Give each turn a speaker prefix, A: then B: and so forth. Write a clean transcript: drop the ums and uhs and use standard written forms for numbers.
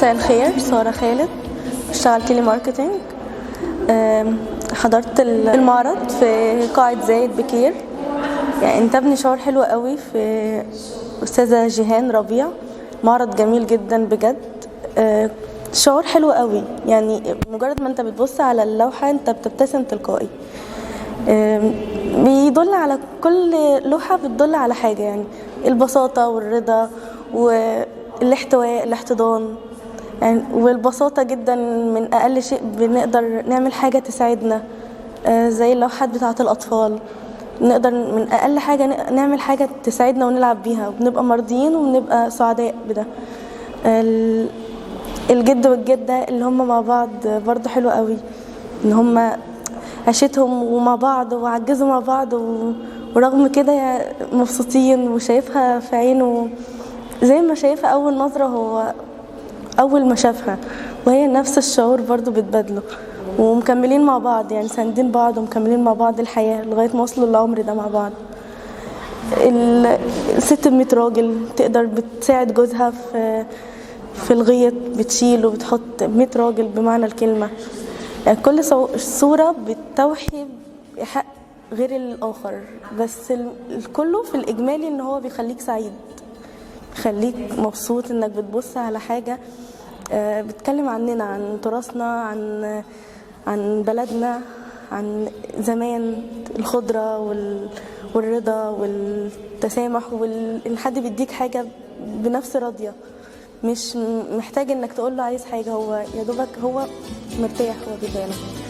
A: مساء الخير، سارة خالد، بشتغل تيلي ماركتينج. حضرت المعرض في قاعة زايد بكير. يعني انتابني شعور حلو قوي في أستاذة جيهان ربيع. معرض جميل جدا بجد. شعور حلو قوي، يعني مجرد ما انت بتبص على اللوحة انت بتبتسم تلقائي. بيدل على كل لوحة بتدل على حاجة، يعني البساطة والرضا والاحتواء الاحتضان، يعني والبساطة جدا. من أقل شيء بنقدر نعمل حاجة تساعدنا، زي اللوحات بتاعة الأطفال. نقدر من أقل حاجة نعمل حاجة تساعدنا ونلعب بيها وبنبقى مرضيين وبنبقى سعداء بده. الجد والجدة اللي هم مع بعض برضو حلو قوي، ان هم عيشتهم ومع بعض وعجزوا مع بعض ورغم كده مبسوطين، وشايفها في عينه زي ما شايفها أول نظرة هو أول ما شافها، وهي نفس الشعور برضو بتبادله، ومكملين مع بعض، يعني ساندين بعض ومكملين مع بعض الحياة لغاية ما وصلوا للعمر ده مع بعض. الست ب100 راجل تقدر بتساعد جوزها في الغيط، بتشيل وبتحط 100 راجل بمعنى الكلمة. يعني كل صورة بتوحي بحق غير الآخر، بس كله في الإجمالي إن هو بيخليك سعيد، بيخليك مبسوط إنك بتبص على حاجة بتكلم عننا، عن تراثنا، عن بلدنا، عن زمان، الخضرة والرضا والتسامح، وإن حد بيديك حاجة بنفس راضية، مش محتاج إنك تقول له عايز حاجة، هو يا دوبك هو مرتاح وهو بيديلك.